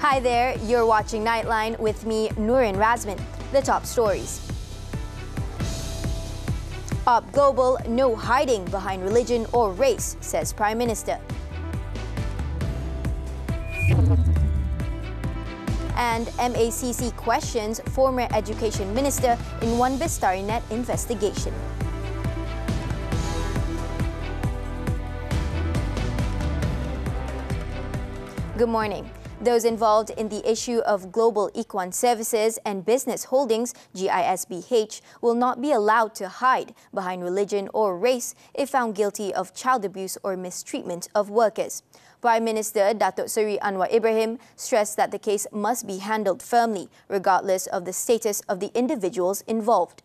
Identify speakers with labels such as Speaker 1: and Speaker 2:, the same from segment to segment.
Speaker 1: Hi there, you're watching Nightline with me, Nurin Razmyn. The top stories. Op Global, no hiding behind religion or race, says Prime Minister. And MACC questions former Education Minister in one Bestarinet investigation. Good morning. Those involved in the issue of Global Equine Services and Business Holdings, GISBH, will not be allowed to hide behind religion or race if found guilty of child abuse or mistreatment of workers. Prime Minister Datuk Seri Anwar Ibrahim stressed that the case must be handled firmly, regardless of the status of the individuals involved.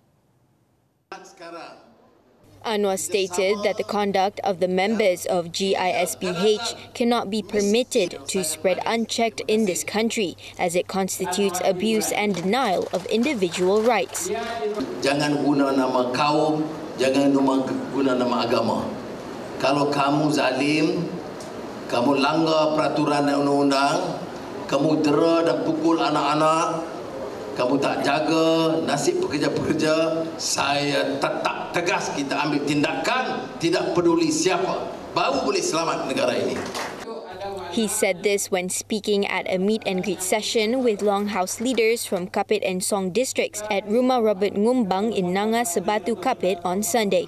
Speaker 1: Anwar stated that the conduct of the members of GISBH cannot be permitted to spread unchecked in this country, as it constitutes abuse and denial of individual rights.
Speaker 2: Jangan guna nama kaum, jangan guna nama agama. Kalau kamu zalim, kamu langgar peraturan dan undang-undang, kamu dera dan pukul anak-anak, kamu tak jaga nasib pekerja-pekerja, saya tetap tegas kita ambil tindakan, tidak peduli siapa, baru boleh selamat negara ini.
Speaker 1: He said this when speaking at a meet and greet session with Longhouse leaders from Kapit and Song districts at Rumah Robert Ngumbang in Nanga Sebatu Kapit on Sunday.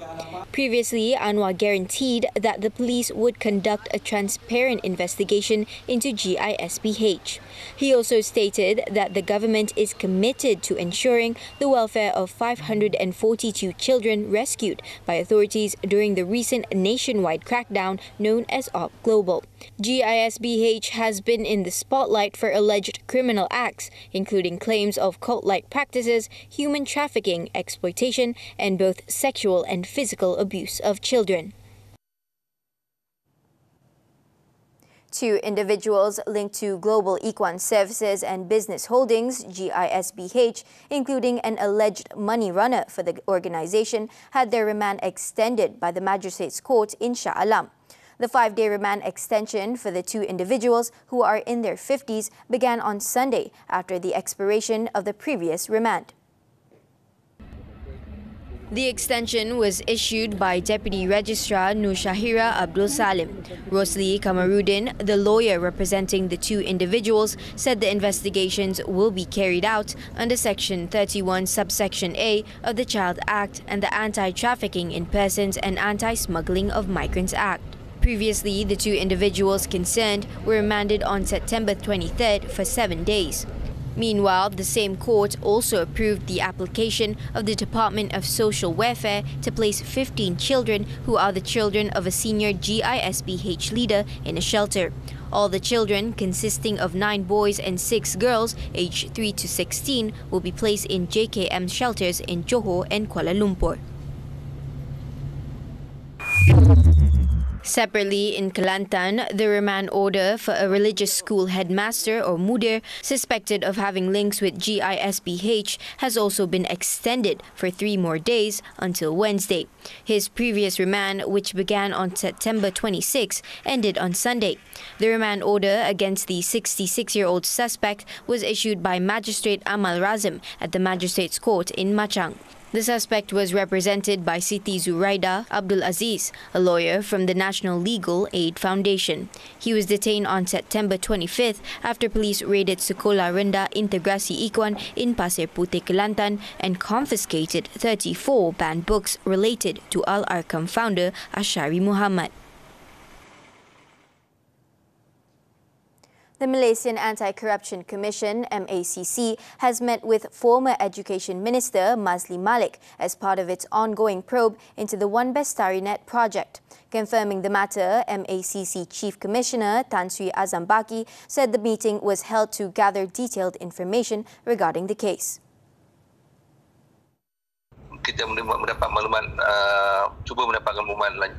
Speaker 1: Previously, Anwar guaranteed that the police would conduct a transparent investigation into GISBH. He also stated that the government is committed to ensuring the welfare of 542 children rescued by authorities during the recent nationwide crackdown known as Op Global. GISBH has been in the spotlight for alleged criminal acts, including claims of cult-like practices, human trafficking, exploitation, and both sexual and physical abuse of children. Two individuals linked to Global Equine Services and Business Holdings, GISBH, including an alleged money runner for the organization, had their remand extended by the Magistrates Court in Shah Alam. The 5-day remand extension for the two individuals, who are in their 50s, began on Sunday after the expiration of the previous remand. The extension was issued by Deputy Registrar Nur Shahira Abdul Salim. Rosli Kamarudin, the lawyer representing the two individuals, said the investigations will be carried out under Section 31 Subsection A of the Child Act and the Anti-Trafficking in Persons and Anti-Smuggling of Migrants Act. Previously, the two individuals concerned were remanded on September 23rd for 7 days. Meanwhile, the same court also approved the application of the Department of Social Welfare to place 15 children who are the children of a senior GISBH leader in a shelter. All the children, consisting of 9 boys and 6 girls aged 3 to 16, will be placed in JKM shelters in Johor and Kuala Lumpur. Separately, in Kelantan, the remand order for a religious school headmaster or mudir suspected of having links with GISBH has also been extended for 3 more days until Wednesday. His previous remand, which began on September 26, ended on Sunday. The remand order against the 66-year-old suspect was issued by Magistrate Amal Razmyn at the Magistrates Court in Machang. The suspect was represented by Siti Zuraida Abdul Aziz, a lawyer from the National Legal Aid Foundation. He was detained on September 25th after police raided Sekolah Rendah Integrasi Ikhwan in Pasir Putih, Kelantan and confiscated 34 banned books related to Al-Arkam founder Ashari Muhammad. The Malaysian Anti-Corruption Commission, MACC, has met with former Education Minister Mazli Malik as part of its ongoing probe into the One Bestarinet project. Confirming the matter, MACC Chief Commissioner Tan Sri Azam Baki said the meeting was held to gather detailed information regarding the case.
Speaker 3: Kita mendapat maklumat, cuba mendapatkan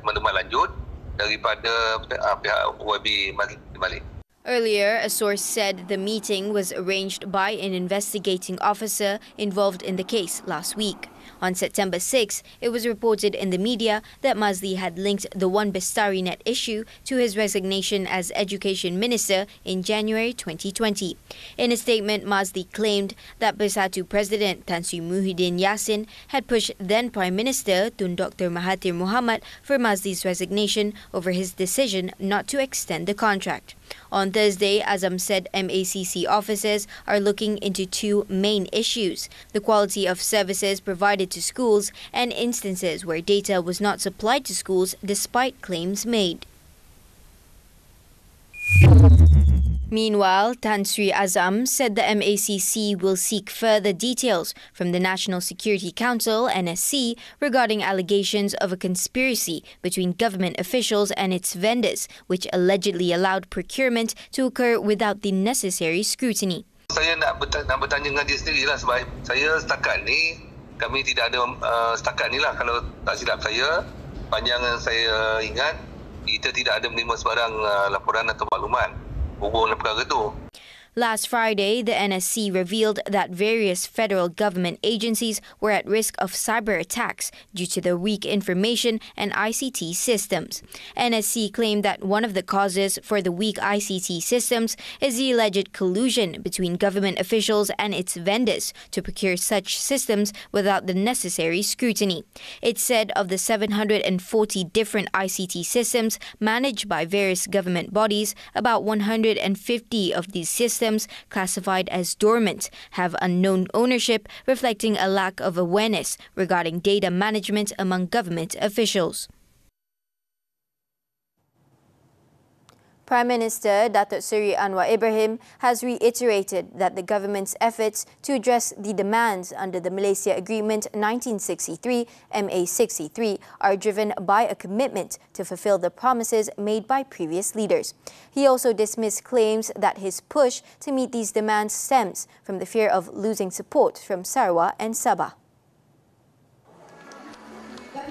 Speaker 3: maklumat lanjut daripada pihak YB Mazli Malik.
Speaker 1: Earlier, a source said the meeting was arranged by an investigating officer involved in the case last week. On September 6, it was reported in the media that Mazli had linked the One Bestari Net issue to his resignation as Education Minister in January 2020. In a statement, Mazli claimed that Bersatu President Tan Sri Muhyiddin Yassin had pushed then Prime Minister Tun Dr. Mahathir Mohamad for Mazli's resignation over his decision not to extend the contract. On Thursday, Azam said MACC officers are looking into two main issues: the quality of services provided to schools and instances where data was not supplied to schools despite claims made. Meanwhile, Tan Sri Azam said the MACC will seek further details from the National Security Council (NSC) regarding allegations of a conspiracy between government officials and its vendors, which allegedly allowed procurement to occur without the necessary scrutiny.
Speaker 3: Saya nak bertanya dengan dia sendirilah sebab saya setakat ni, kami tidak ada setakat ni lah, kalau tak silap saya, panjang saya ingat, kita tidak ada menerima sebarang laporan atau maklumat hubungan perkara itu.
Speaker 1: Last Friday, the NSC revealed that various federal government agencies were at risk of cyber attacks due to their weak information and ICT systems. NSC claimed that one of the causes for the weak ICT systems is the alleged collusion between government officials and its vendors to procure such systems without the necessary scrutiny. It said of the 740 different ICT systems managed by various government bodies, about 150 of these systems classified as dormant have unknown ownership, reflecting a lack of awareness regarding data management among government officials. Prime Minister Datuk Seri Anwar Ibrahim has reiterated that the government's efforts to address the demands under the Malaysia Agreement 1963 MA63 are driven by a commitment to fulfill the promises made by previous leaders. He also dismissed claims that his push to meet these demands stems from the fear of losing support from Sarawak and Sabah.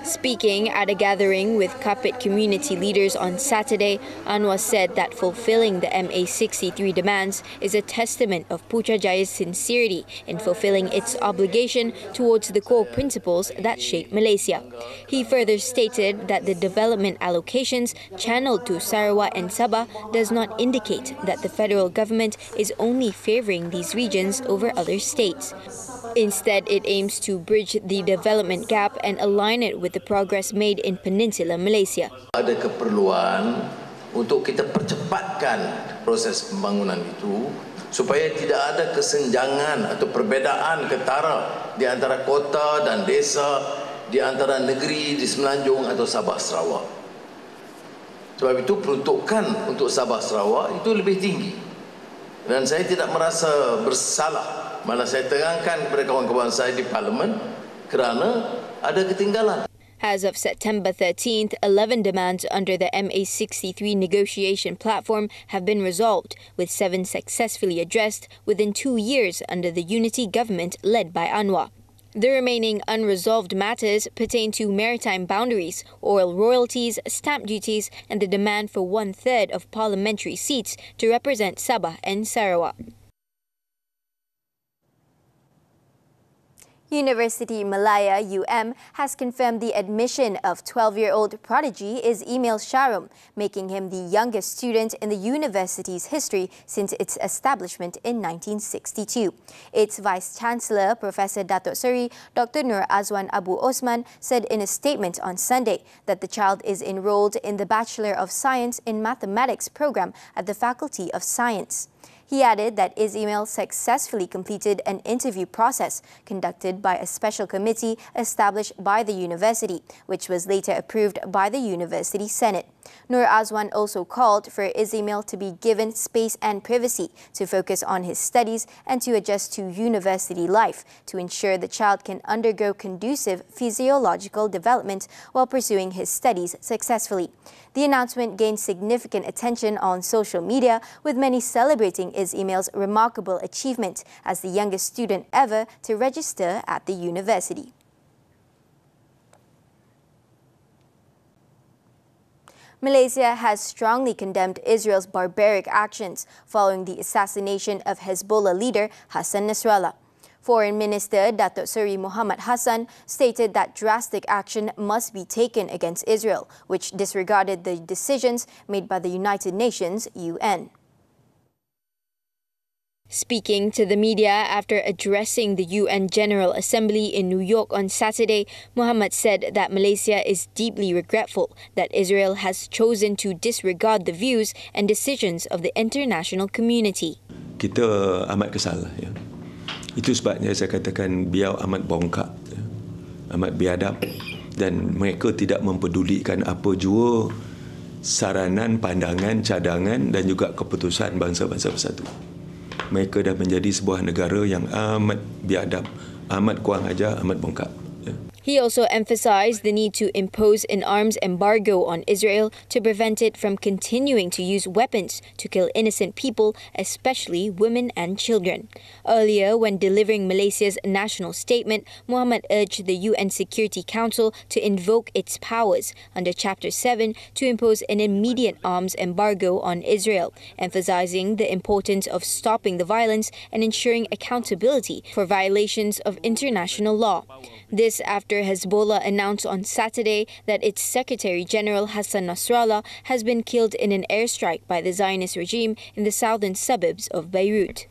Speaker 1: Speaking at a gathering with Kapit community leaders on Saturday, Anwar said that fulfilling the MA63 demands is a testament of Putrajaya's sincerity in fulfilling its obligation towards the core principles that shape Malaysia. He further stated that the development allocations channeled to Sarawak and Sabah does not indicate that the federal government is only favouring these regions over other states. Instead, it aims to bridge the development gap and align it with the progress made in Peninsular Malaysia.
Speaker 2: Ada keperluan untuk kita percepatkan proses pembangunan itu supaya tidak ada kesenjangan atau perbezaan ketara di antara kota dan desa, di antara negeri di Semenanjung atau Sabah Sarawak. Sebab itu peruntukan untuk Sabah Sarawak itu lebih tinggi. Dan saya tidak merasa bersalah. Malah saya terangkan kepada kawan-kawan saya di Parlimen kerana ada ketinggalan.
Speaker 1: As of September 13th, 11 demands under the MA63 negotiation platform have been resolved, with 7 successfully addressed within 2 years under the unity government led by Anwar. The remaining unresolved matters pertain to maritime boundaries, oil royalties, stamp duties, and the demand for 1/3 of parliamentary seats to represent Sabah and Sarawak. University Malaya UM has confirmed the admission of 12-year-old prodigy Ismail Sharum, making him the youngest student in the university's history since its establishment in 1962. Its Vice-Chancellor, Professor Datuk Seri Dr. Nur Azwan Abu Osman, said in a statement on Sunday that the child is enrolled in the Bachelor of Science in Mathematics program at the Faculty of Science. He added that Ismail successfully completed an interview process conducted by a special committee established by the university, which was later approved by the University Senate. Nur Azwan also called for Ismail to be given space and privacy to focus on his studies and to adjust to university life to ensure the child can undergo conducive physiological development while pursuing his studies successfully. The announcement gained significant attention on social media, with many celebrating Ismail's remarkable achievement as the youngest student ever to register at the university. Malaysia has strongly condemned Israel's barbaric actions following the assassination of Hezbollah leader Hassan Nasrallah. Foreign Minister Datuk Seri Muhammad Hassan stated that drastic action must be taken against Israel, which disregarded the decisions made by the United Nations (UN). Speaking to the media after addressing the UN General Assembly in New York on Saturday, Muhammad said that Malaysia is deeply regretful that Israel has chosen to disregard the views and decisions of the international community.
Speaker 4: Kita amat kesal. Ya. Itu sebabnya saya katakan beliau amat bongkak, ya. Amat biadab, dan mereka tidak mempedulikan apa jua saranan, pandangan, cadangan dan juga keputusan bangsa-bangsa bersatu. Mereka dah menjadi sebuah negara yang amat biadab, amat kurang ajar, amat bongkak. Ya.
Speaker 1: He also emphasized the need to impose an arms embargo on Israel to prevent it from continuing to use weapons to kill innocent people, especially women and children. Earlier, when delivering Malaysia's national statement, Muhammad urged the UN Security Council to invoke its powers under Chapter 7 to impose an immediate arms embargo on Israel, emphasizing the importance of stopping the violence and ensuring accountability for violations of international law. This after Hezbollah announced on Saturday that its Secretary General Hassan Nasrallah has been killed in an airstrike by the Zionist regime in the southern suburbs of Beirut.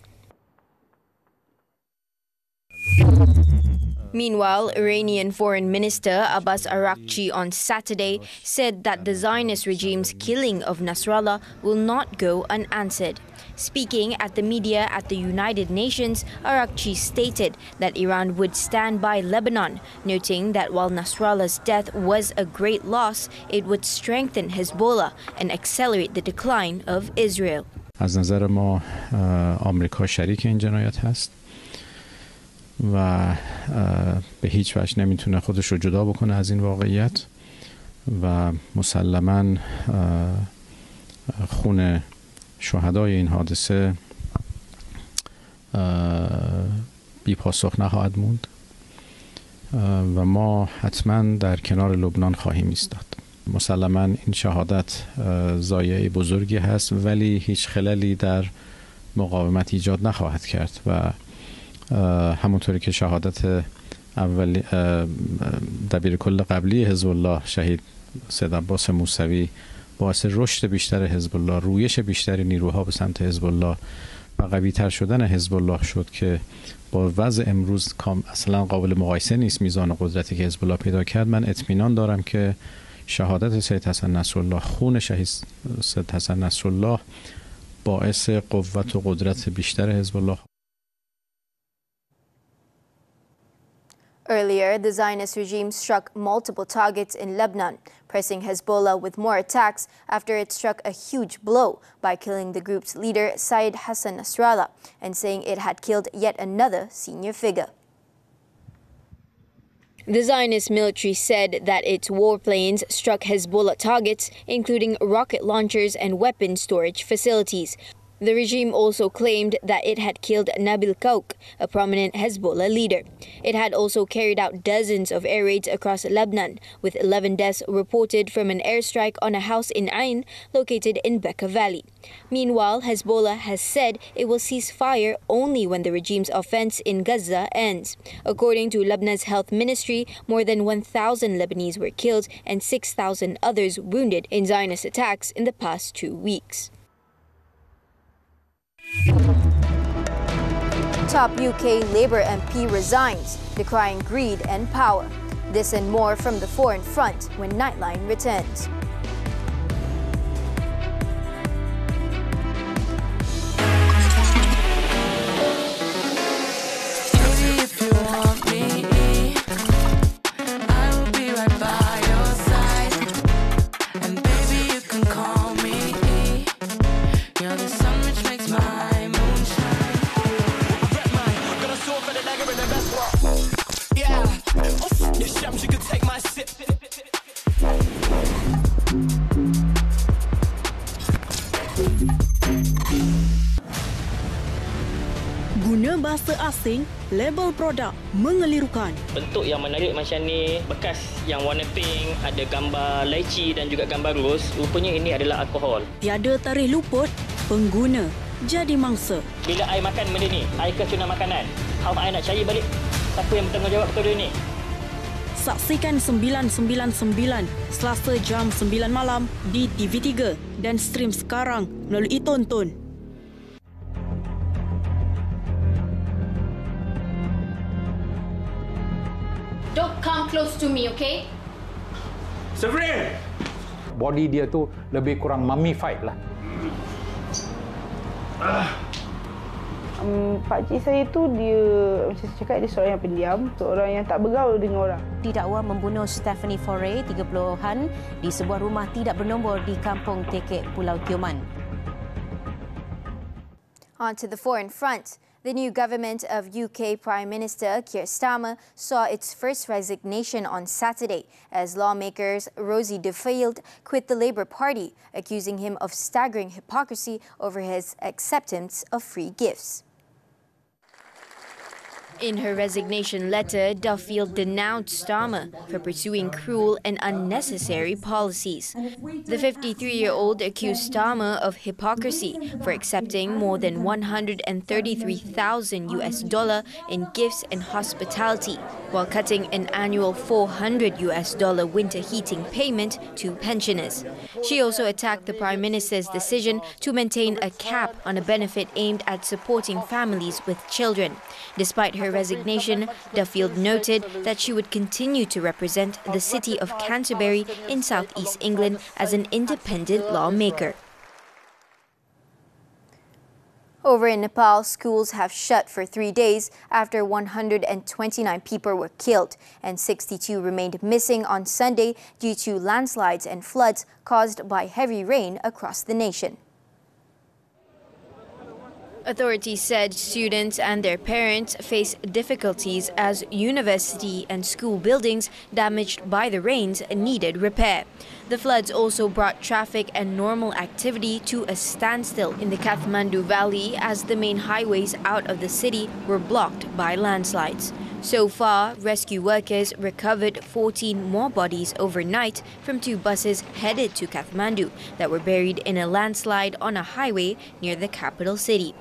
Speaker 1: Meanwhile, Iranian Foreign Minister Abbas Araghchi on Saturday said that the Zionist regime's killing of Nasrallah will not go unanswered. Speaking at the media at the United Nations, Araghchi stated that Iran would stand by Lebanon, noting that while Nasrallah's death was a great loss, it would strengthen Hezbollah and accelerate the decline of Israel.
Speaker 5: از نظر ما آمریکا شریک این جنایت هست و به هیچ وجه نمیتونه خودش رو جدا بکنه از این واقعیت و مسلماً خون شهدای این حادثه بی پاسخ نخواهد موند و ما حتما در کنار لبنان خواهیم ایستاد. مسلماً این شهادت ضایعه بزرگی هست ولی هیچ خللی در مقاومت ایجاد نخواهد کرد و همونطوری که شهادت اولی دبیرکل قبلی حزب الله شهید سید عباس موسوی باعث رشد بیشتر حزب الله، رویش بیشتر نیروها به سمت حزب الله و قوی‌تر شدن حزب الله شد که با وضع امروز اصلا قابل مقایسه نیست میزان قدرتی که حزب الله پیدا کرد. من اطمینان دارم که شهادت سید حسن نصرالله، خون شهید سید حسن نصرالله باعث قوت و قدرت بیشتر حزب الله.
Speaker 1: Earlier, the Zionist regime struck multiple targets in Lebanon, pressing Hezbollah with more attacks after it struck a huge blow by killing the group's leader, Syed Hassan Nasrallah, and saying it had killed yet another senior figure. The Zionist military said that its warplanes struck Hezbollah targets, including rocket launchers and weapon storage facilities. The regime also claimed that it had killed Nabil Kauk, a prominent Hezbollah leader. It had also carried out dozens of air raids across Lebanon, with 11 deaths reported from an airstrike on a house in Ain, located in Bekaa Valley. Meanwhile, Hezbollah has said it will cease fire only when the regime's offense in Gaza ends. According to Lebanon's health ministry, more than 1,000 Lebanese were killed and 6,000 others wounded in Zionist attacks in the past 2 weeks. Top UK Labour MP resigns, decrying greed and power. This and more from the Foreign Front when Nightline returns.
Speaker 6: Guna bahasa asing, label produk mengelirukan.
Speaker 7: Bentuk yang menarik macam ni, bekas yang warna pink, ada gambar lychee dan juga gambar ros. Rupanya ini adalah alkohol.
Speaker 6: Tiada tarikh luput, pengguna jadi mangsa.
Speaker 7: Bila I makan benda ni, I kecuna makanan. How I nak cari balik siapa yang bertanggungjawab kepada ni?
Speaker 6: Saksikan 999 Selasa jam 9 malam di TV3 dan stream sekarang melalui Tonton.
Speaker 8: Don't come close to me, okay?
Speaker 9: Severin! Body dia tu lebih kurang mummified lah.
Speaker 10: Pakcik saya tu dia, macam saya cakap, dia seorang yang pendiam, seorang yang tak bergaul dengan orang.
Speaker 11: Didakwa membunuh Stephanie Foray, 30-an, di sebuah rumah tidak bernombor di Kampung Tekek, Pulau Tioman.
Speaker 1: On to the foreign front. The new government of UK Prime Minister Keir Starmer saw its first resignation on Saturday as lawmakers Rosie DeField quit the Labour Party, accusing him of staggering hypocrisy over his acceptance of free gifts. In her resignation letter, Duffield denounced Starmer for pursuing cruel and unnecessary policies. The 53-year-old accused Starmer of hypocrisy for accepting more than $133,000 in gifts and hospitality, while cutting an annual $400 winter heating payment to pensioners. She also attacked the Prime Minister's decision to maintain a cap on a benefit aimed at supporting families with children. Despite her resignation, Duffield noted that she would continue to represent the city of Canterbury in southeast England as an independent lawmaker. Over in Nepal, schools have shut for 3 days after 129 people were killed and 62 remained missing on Sunday due to landslides and floods caused by heavy rain across the nation. Authorities said students and their parents face difficulties as university and school buildings damaged by the rains needed repair. The floods also brought traffic and normal activity to a standstill in the Kathmandu Valley as the main highways out of the city were blocked by landslides. So far, rescue workers recovered 14 more bodies overnight from 2 buses headed to Kathmandu that were buried in a landslide on a highway near the capital city.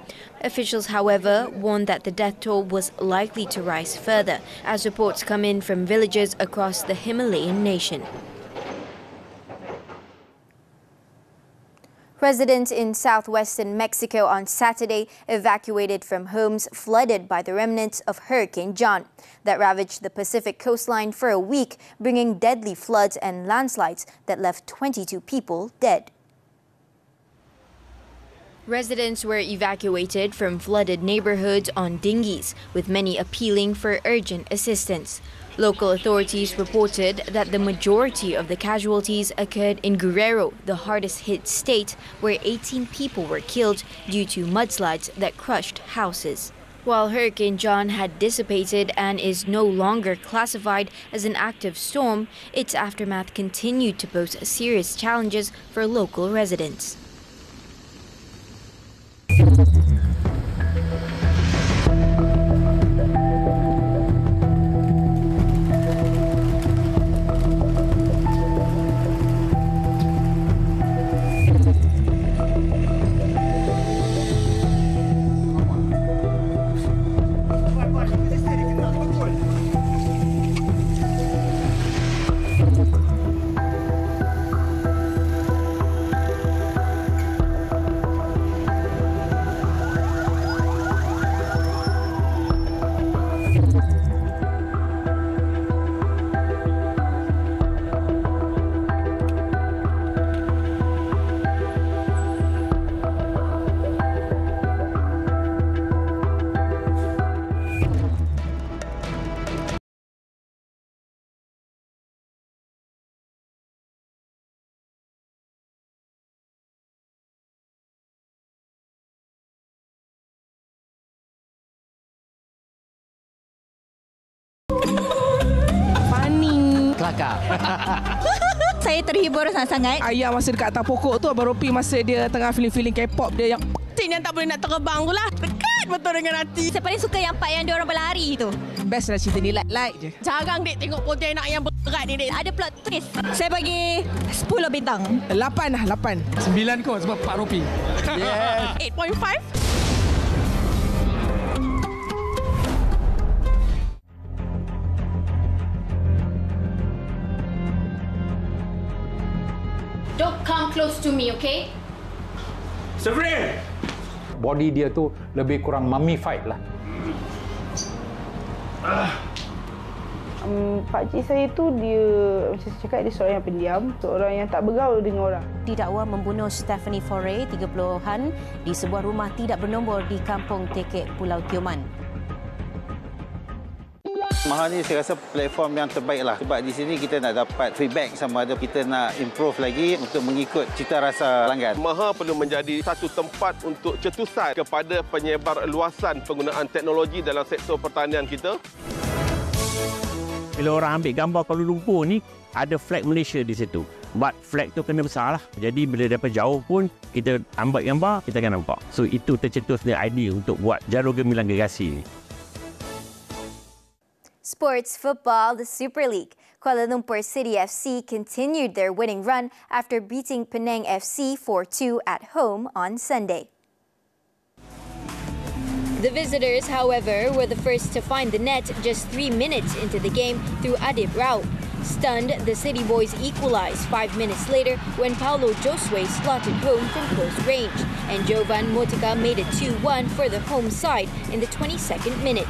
Speaker 1: Officials, however, warned that the death toll was likely to rise further as reports come in from villages across the Himalayan nation. Residents in southwestern Mexico on Saturday evacuated from homes flooded by the remnants of Hurricane John that ravaged the Pacific coastline for a week, bringing deadly floods and landslides that left 22 people dead. Residents were evacuated from flooded neighborhoods on dinghies, with many appealing for urgent assistance. Local authorities reported that the majority of the casualties occurred in Guerrero, the hardest hit state, where 18 people were killed due to mudslides that crushed houses. While Hurricane John had dissipated and is no longer classified as an active storm, its aftermath continued to pose serious challenges for local residents.
Speaker 12: Kelakar. Saya terhibur sangat-sangat.
Speaker 10: Ayah masa dekat atas pokok tu, Abang Ropi masa dia tengah feeling-feeling K-pop dia yang yang tak boleh nak terbang tu lah. Dekat betul dengan hati.
Speaker 12: Saya paling suka yang part yang diorang berlari tu.
Speaker 10: Best lah cerita ni, light je. Jarang dek tengok pontianak yang berat ni dek.
Speaker 12: Ada plot twist. Saya bagi 10 bintang.
Speaker 10: 8 lah, 8.
Speaker 9: 9 kot sebab Pak Ropi.
Speaker 10: Yes. 8.5.
Speaker 8: Don't come close to me, okay?
Speaker 7: Safrin!
Speaker 9: Body dia tu lebih kurang mummified lah.
Speaker 13: Pakcik saya tu dia, macam saya cakap, dia seorang yang pendiam, seorang yang tak bergaul dengan orang.
Speaker 11: Didakwa membunuh Stephanie Foray, 30-an, di sebuah rumah tidak bernombor di Kampung Tekek, Pulau Tioman.
Speaker 14: Maha ni saya rasa platform yang terbaik lah. Sebab di sini kita nak dapat feedback sama ada kita nak improve lagi untuk mengikut cita rasa pelanggan.
Speaker 15: Maha perlu menjadi satu tempat untuk cetusan kepada penyebar luasan penggunaan teknologi dalam sektor pertanian kita.
Speaker 16: Bila orang ambil gambar Kuala Lumpur ni, ada flag Malaysia di situ. But flag tu kena besar lah. Jadi bila daripada jauh pun, kita ambil gambar, kita akan nampak. So itu tercetusnya idea untuk buat jarum gemilang gergasi ni.
Speaker 17: Sports football, the Super League. Kuala Lumpur City FC continued their winning run after beating Penang FC 4-2 at home on Sunday.
Speaker 1: The visitors, however, were the first to find the net just 3 minutes into the game through Adib Rao. Stunned, the City boys equalized 5 minutes later when Paulo Josue slotted home from close range, and Jovan Motika made it 2-1 for the home side in the 22nd minute.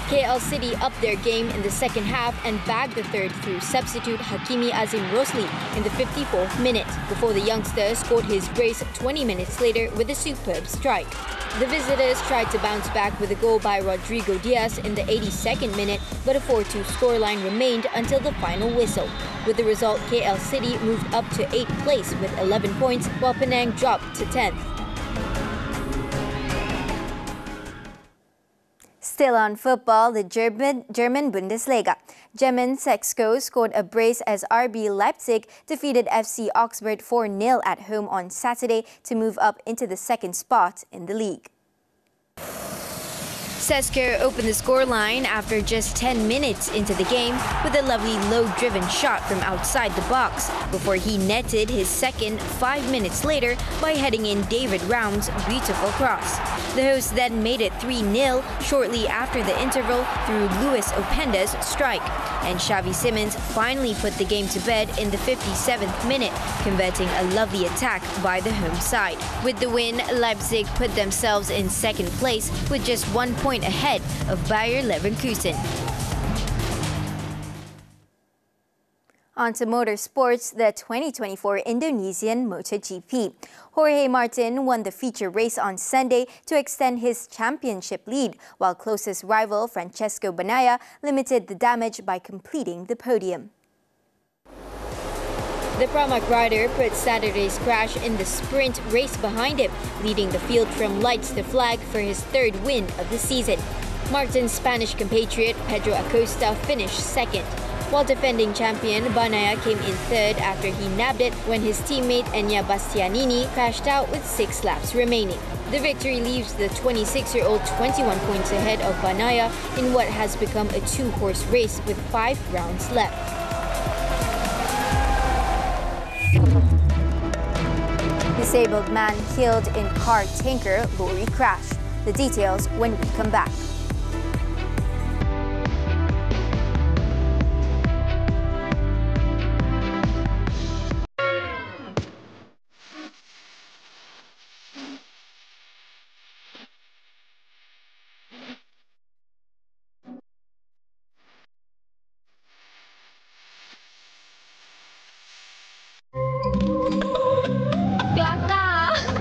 Speaker 1: KL City upped their game in the second half and bagged the third through substitute Hakimi Azim Rosli in the 54th minute, before the youngster scored his brace 20 minutes later with a superb strike. The visitors tried to bounce back with a goal by Rodrigo Diaz in the 82nd minute, but a 4-2 scoreline remained until the final whistle. With the result, KL City moved up to 8th place with 11 points, while Penang dropped to 10th.
Speaker 17: Still on football, the German Bundesliga. German Sexco scored a brace as RB Leipzig defeated FC Augsburg 4-0 at home on Saturday to move up into the second spot in the league.
Speaker 1: Sesker opened the scoreline after just 10 minutes into the game with a lovely low-driven shot from outside the box before he netted his second 5 minutes later by heading in David Round's beautiful cross. The hosts then made it 3-0 shortly after the interval through Luis Openda's strike, and Xavi Simons finally put the game to bed in the 57th minute, converting a lovely attack by the home side. With the win, Leipzig put themselves in second place with just 1 point ahead of Bayer Leverkusen.
Speaker 17: On to motorsports, the 2024 Indonesian MotoGP. Jorge Martin won the feature race on Sunday to extend his championship lead, while closest rival Francesco Bagnaia limited the damage by completing the podium.
Speaker 1: The Pramac rider put Saturday's crash in the sprint race behind him, leading the field from lights to flag for his third win of the season. Martin's Spanish compatriot Pedro Acosta finished second, while defending champion Bagnaia came in third after he nabbed it when his teammate Enya Bastianini crashed out with 6 laps remaining. The victory leaves the 26-year-old 21 points ahead of Bagnaia in what has become a 2-horse race with 5 rounds left.
Speaker 17: Disabled man killed in car tanker lorry crash. The details when we come back.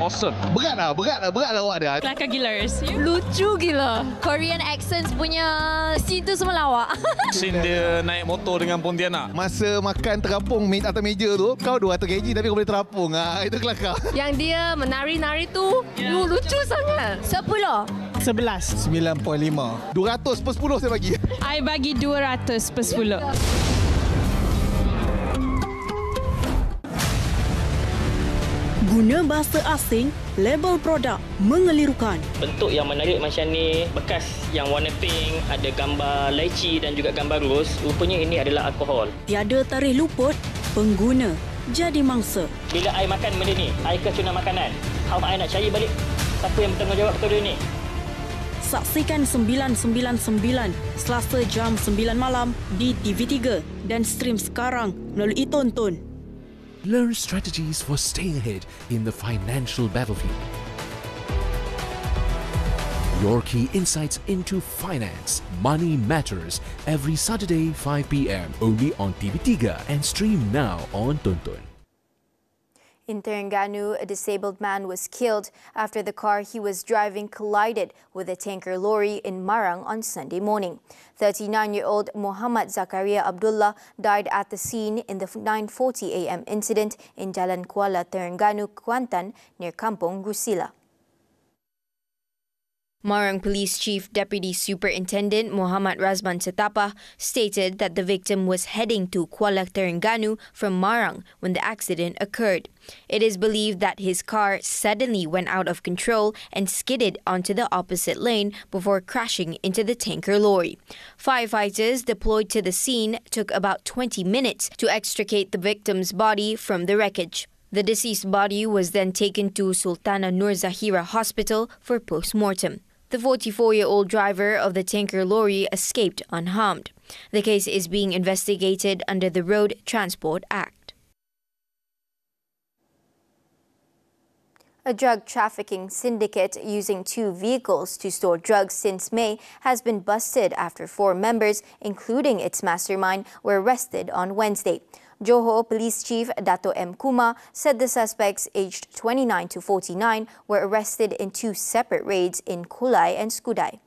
Speaker 18: Awesome. Berat lah awak dia.
Speaker 19: Kelakar gila. Lucu gila. Korean accents punya scene tu semua lawak.
Speaker 18: Scene dia naik motor dengan Pontianak. Masa makan terapung atas meja tu, kau 200 kg tapi kau boleh terapung. Itu kelakar.
Speaker 19: Yang dia menari-nari tu, lucu sangat. 10.
Speaker 18: 11. 9.5. 200 per 10 saya bagi.
Speaker 19: I bagi 200 per 10.
Speaker 6: Guna bahasa asing, label produk mengelirukan.
Speaker 7: Bentuk yang menarik macam ni, bekas yang warna pink, ada gambar lychee dan juga gambar ros. Rupanya ini adalah alkohol.
Speaker 6: Tiada tarikh luput, pengguna jadi mangsa.
Speaker 7: Bila I makan benda ni, I keracunan makanan. How I nak cari balik siapa yang bertanggungjawab kepada ni?
Speaker 6: Saksikan 999 Selasa jam 9 malam di TV3 dan stream sekarang melalui Tonton.
Speaker 20: Learn strategies for staying ahead in the financial battlefield. Your key insights into finance, money matters every Saturday 5 p.m. only on TV3 and stream now on Tonton.
Speaker 17: In Terengganu, a disabled man was killed after the car he was driving collided with a tanker lorry in Marang on Sunday morning. 39-year-old Muhammad Zakaria Abdullah died at the scene in the 9:40 a.m. incident in Jalan Kuala Terengganu, Kuantan, near Kampung Rusila. Marang Police Chief Deputy Superintendent Muhammad Razmyn stated that the victim was heading to Kuala Terengganu from Marang when the accident occurred. It is believed that his car suddenly went out of control and skidded onto the opposite lane before crashing into the tanker lorry. Firefighters deployed to the scene took about 20 minutes to extricate the victim's body from the wreckage. The deceased body was then taken to Sultana Nur Zahira Hospital for post-mortem. The 44-year-old driver of the tanker lorry escaped unharmed. The case is being investigated under the Road Transport Act. A drug trafficking syndicate using 2 vehicles to store drugs since May has been busted after 4 members, including its mastermind, were arrested on Wednesday. Johor Police Chief Dato M. Kumar said the suspects aged 29 to 49 were arrested in 2 separate raids in Kulai and Skudai.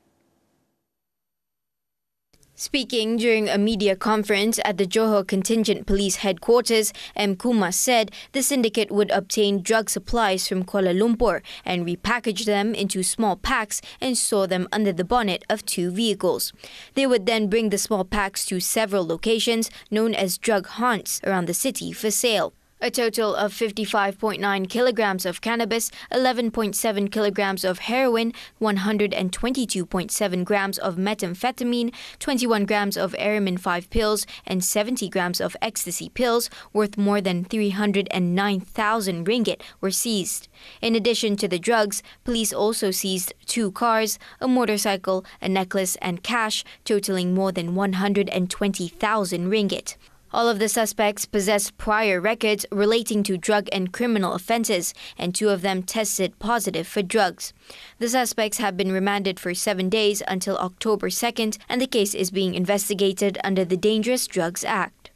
Speaker 17: Speaking during a media conference at the Johor Contingent Police Headquarters, M. Kumar said the syndicate would obtain drug supplies from Kuala Lumpur and repackage them into small packs and store them under the bonnet of 2 vehicles. They would then bring the small packs to several locations known as drug haunts around the city for sale. A total of 55.9 kilograms of cannabis, 11.7 kilograms of heroin, 122.7 grams of methamphetamine, 21 grams of Aramin 5 pills, and 70 grams of ecstasy pills worth more than 309,000 ringgit were seized. In addition to the drugs, police also seized 2 cars, a motorcycle, a necklace, and cash totaling more than 120,000 ringgit. All of the suspects possessed prior records relating to drug and criminal offences, and 2 of them tested positive for drugs. The suspects have been remanded for 7 days until October 2nd, and the case is being investigated under the Dangerous Drugs Act.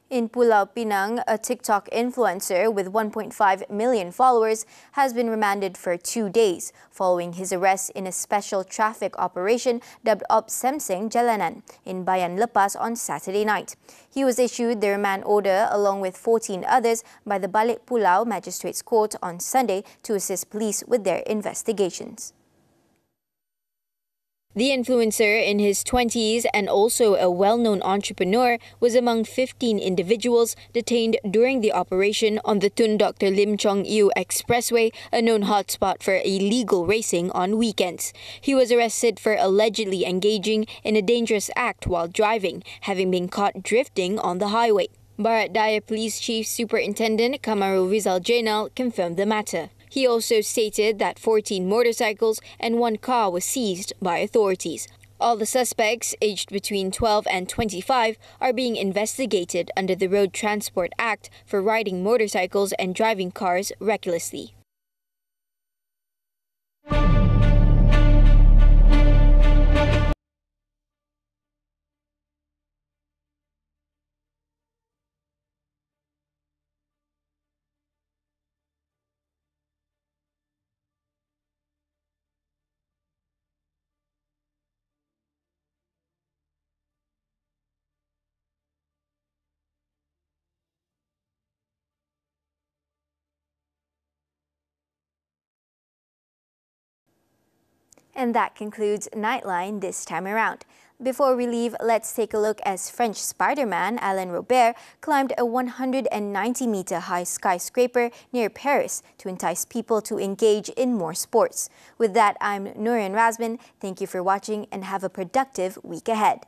Speaker 17: In Pulau Pinang, a TikTok influencer with 1.5 million followers has been remanded for 2 days following his arrest in a special traffic operation dubbed Op Semseng Jalanan in Bayan Lepas on Saturday night. He was issued the remand order along with 14 others by the Balik Pulau Magistrates Court on Sunday to assist police with their investigations. The influencer, in his 20s and also a well-known entrepreneur, was among 15 individuals detained during the operation on the Tun Dr. Lim Chong Eu Expressway, a known hotspot for illegal racing on weekends. He was arrested for allegedly engaging in a dangerous act while driving, having been caught drifting on the highway. Barat Daya Police Chief Superintendent Kamarul Rizal Jainal confirmed the matter. He also stated that 14 motorcycles and 1 car was seized by authorities. All the suspects, aged between 12 and 25, are being investigated under the Road Transport Act for riding motorcycles and driving cars recklessly. And that concludes Nightline this time around. Before we leave, let's take a look as French Spider-Man Alain Robert climbed a 190-meter high skyscraper near Paris to entice people to engage in more sports. With that, I'm Nurin Razmyn. Thank you for watching and have a productive week ahead.